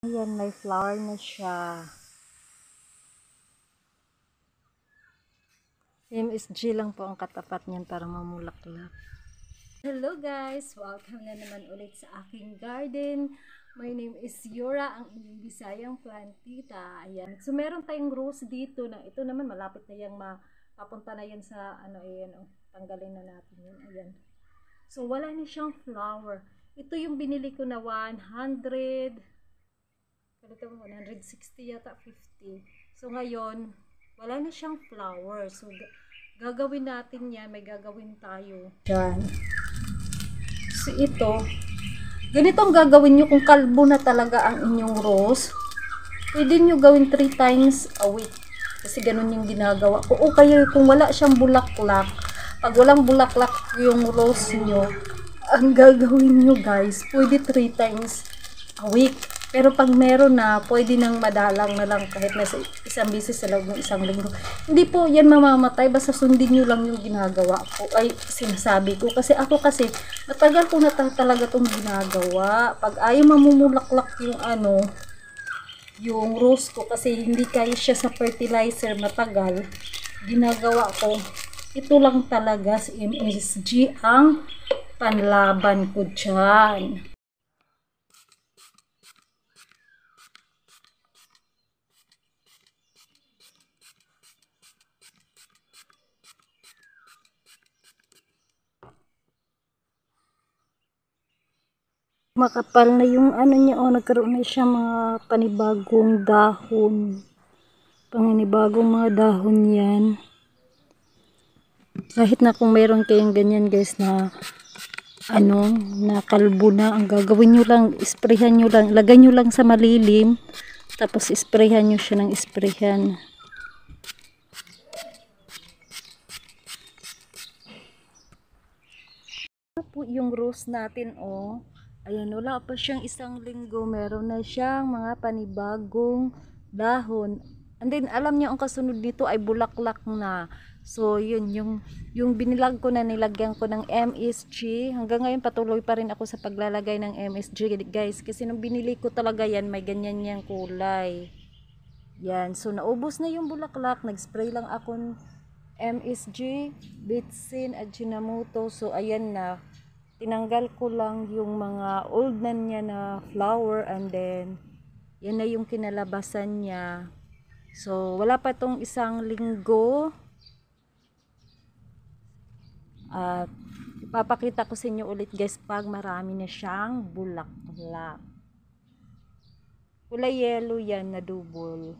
Ayan, may flower na siya. MSG lang po ang katapat niyan para mamulaklak. Hello guys! Welcome na naman ulit sa aking garden. My name is Yura, ang inyong Bisayang plantita. Ayan. So meron tayong rose dito na ito naman malapit na yang papunta na yan sa ano, ayan, oh, tanggalin na natin yan. Ayan. So wala na siyang flower. Ito yung binili ko na 100, 160 yata, 50. So ngayon, wala na siyang flower. So gagawin natin yan, may gagawin tayo. Diyan. So ito, ganito ang gagawin nyo kung kalbo na talaga ang inyong rose. Pwede nyo gawin 3 times a week. Kasi ganun yung ginagawa ko. O kaya kung wala siyang bulaklak, pag walang bulaklak yung rose nyo, ang gagawin nyo guys, pwede 3 times a week. Pero pag meron na, pwede nang madalang na lang kahit nasa isang bisis sa loob ng isang linggo. Hindi po yan mamamatay, basta sundin nyo lang yung ginagawa ko, ay sinasabi ko. Kasi ako kasi, matagal ko na talaga itong ginagawa. Pag ayaw mamumulaklak yung ano, yung rose ko, kasi hindi kaya siya sa fertilizer matagal, ginagawa ko, ito lang talaga si MSG ang panlaban ko dyan. Makapal na yung ano niya, oh, nagkaroon na siya mga panibagong dahon. Panibagong mga dahon yan. Kahit na kung meron kayong ganyan guys na ano, na kalbo na, ang gagawin nyo lang, isprayhan nyo lang, lagay nyo lang sa malilim, tapos isprayhan nyo siya ng isprayhan. Po yung rose natin, oh. Ayan, wala pa siyang isang linggo, meron na siyang mga panibagong dahon. And then, alam niyo, ang kasunod dito ay bulaklak na. So, yun, yung binilag ko na, nilagyan ko ng MSG. Hanggang ngayon, patuloy pa rin ako sa paglalagay ng MSG, guys. Kasi nung binili ko talaga yan, may ganyan yang kulay. Yan, so naubos na yung bulaklak. Nag-spray lang ako MSG, Bitsin, at Ajinomoto. So, ayan na. Tinanggal ko lang yung mga old na niya na flower, and then yan na yung kinalabasan niya. So wala pa tong isang linggo at ipapakita ko sa inyo ulit guys pag marami na siyang bulaklak. Kulay yellow yan na double.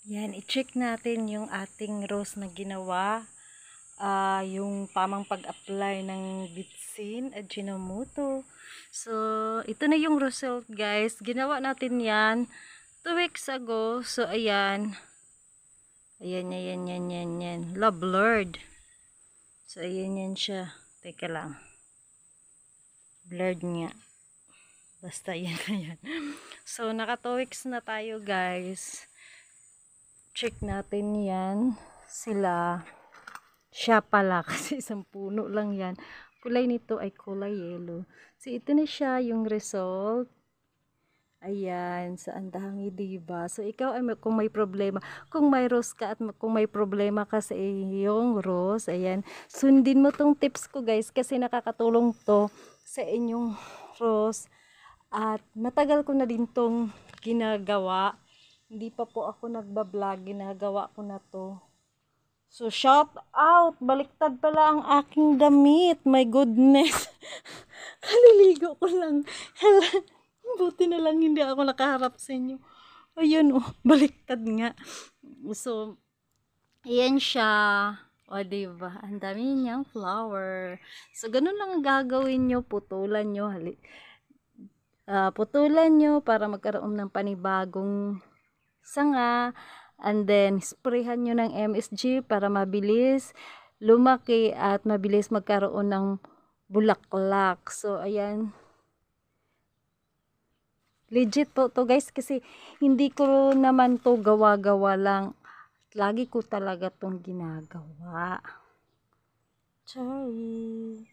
Yan, i-check natin yung ating rose na ginawa. Yung tamang pag-apply ng Bitsin at Ajinomoto. So, ito na yung result guys. Ginawa natin yan 2 weeks ago. So, ayan. Ayan, yan. Love blurred. So, ayan yan siya. Teka lang. Blurred nga. Basta yan na yan. So, naka 2 weeks na tayo guys. Check natin yan. Siya pala kasi isang puno lang yan. Kulay nito ay kulay yellow. So ito na siya yung result. Ayan, so ang dami diba? So ikaw ay kung may problema, kung may rose ka at kung may problema ka sa iyong rose, ayan, sundin mo tong tips ko guys kasi nakakatulong to sa inyong rose. At matagal ko na din tong ginagawa. Hindi pa po ako nagba-vlog, ginagawa ko na to. So, shout out! Baliktad pala ang aking damit. My goodness. Kaliligo ko lang. Buti na lang hindi ako nakaharap sa inyo. Ayun, oh. Baliktad nga. So, ayan siya. O, diba? Ang dami niyang flower. So, ganun lang ang gagawin nyo. Putulan nyo. Putulan nyo para magkaroon ng panibagong sanga. And then, sprayhan nyo ng MSG para mabilis lumaki at mabilis magkaroon ng bulaklak. So, ayan. Legit po to guys kasi hindi ko naman to gawa-gawa lang. Lagi ko talaga tong ginagawa. Sorry.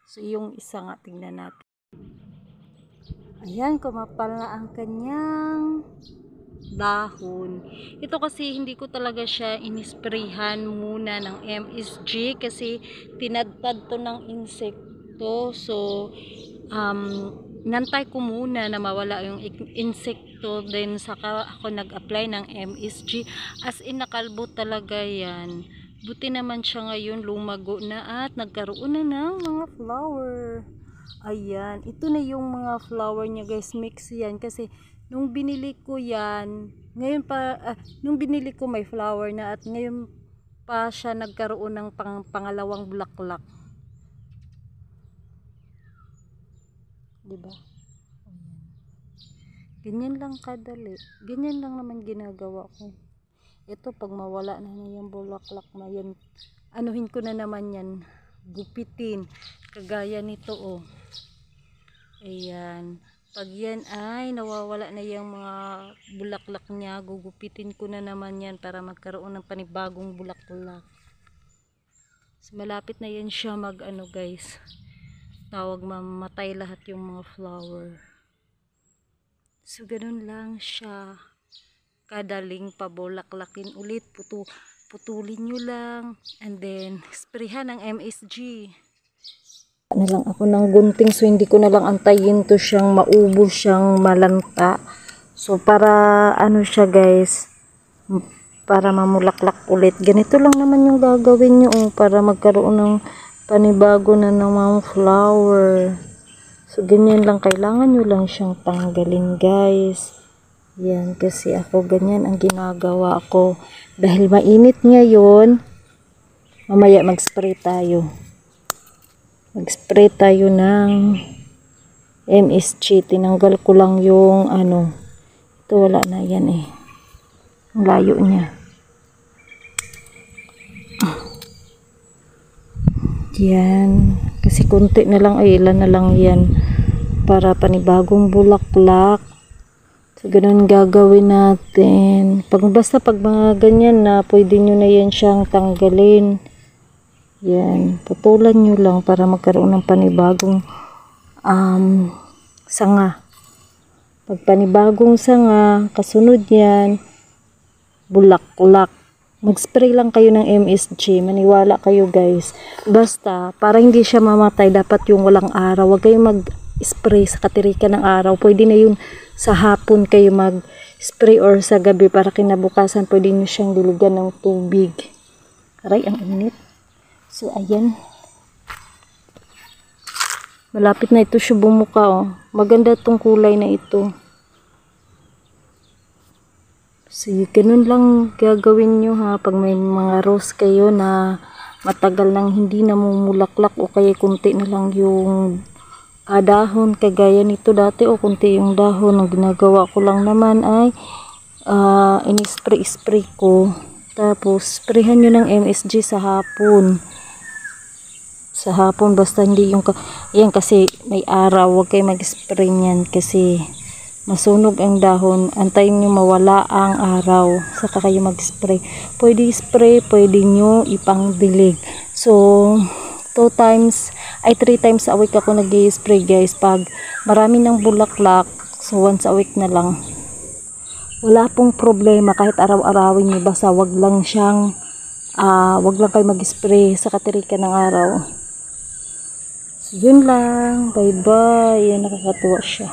So, yung isa nga tingnan natin. Ayan, kumapal na ang kanyang dahon. Ito kasi hindi ko talaga siya inisprayhan muna ng MSG kasi tinadtad to ng insekto. So, nantay ko muna na mawala yung insekto, then saka ako nag-apply ng MSG. As in, nakalbo talaga yan. Buti naman siya ngayon lumago na at nagkaroon na ng mga flower. Ayan, ito na yung mga flower niya guys, mix yan kasi nung binili ko yan, ngayon pa, nung binili ko may flower na at ngayon pa siya nagkaroon ng pangalawang bulaklak. Diba? Ayan. Ganyan lang kadali. Ganyan lang naman ginagawa ko. Ito pag mawala na yung bulaklak na yan, anuhin ko na naman yan, gupitin. Kagaya nito oh. Ayan. Pag yan ay nawawala na yung mga bulaklak niya, gugupitin ko na naman yan para magkaroon ng panibagong bulaklak. So, malapit na yan siya mag ano guys. Tawag mamatay lahat yung mga flower. So, ganun lang siya. Kadaling pabulaklakin ulit. Putulin nyo lang. And then, sprayhan ng MSG. Na lang ako ng gunting, so hindi ko na lang antayin to siyang maubos, siyang malanta. So para ano siya guys, para mamulaklak ulit. Ganito lang naman yung gagawin nyo para magkaroon ng panibago na ng mga flower. So ganyan lang, kailangan nyo lang siyang tanggalin guys. Yan, kasi ako ganyan ang ginagawa ko. Dahil mainit ngayon, mamaya mag-spray tayo. Mag-spray tayo ng MSG. Tinanggal ko lang yung ano. Ito wala na yan eh. Ang layo niya. Yan. Kasi konti na lang ay ilan na lang yan. Para panibagong bulaklak. So ganun gagawin natin. Basta pag mga ganyan na, pwede nyo na yan siyang tanggalin. Yan, putulan nyo lang para magkaroon ng panibagong sanga. Pag panibagong sanga, kasunod yan, bulaklak. Mag-spray lang kayo ng MSG, maniwala kayo guys. Basta, para hindi siya mamatay, dapat yung walang araw. Huwag kayong mag-spray sa katirikan ng araw. Pwede na yung sa hapon kayo mag-spray or sa gabi para kinabukasan pwede nyo siyang diligan ng tubig. Aray, ang init. So, ayan. Malapit na ito siya bumuka, oh. Maganda itong kulay na ito. So, ganun lang gagawin nyo, ha. Pag may mga rose kayo na matagal nang hindi namumulaklak o kaya kunti na lang yung dahon. Kagaya nito dati, o kunti yung dahon. Ang ginagawa ko lang naman ay ini-spray ko. Tapos, sprayhan nyo ng MSG sa hapon. Sa hapon, basta hindi yung yan kasi may araw, huwag kayo mag-spray niyan kasi masunog ang dahon. Antayin nyo mawala ang araw, saka kayo mag-spray. Pwede spray, pwede nyo ipangdilig. So 3 times a week ako nag-spray guys. Pag marami ng bulaklak, so once a week na lang. Wala pong problema kahit araw-arawin nyo, basta wag lang siyang wag lang kayo mag-spray sa katirikan ng araw. Yun lang. Bye bye. Yan, nakakatuwa siya.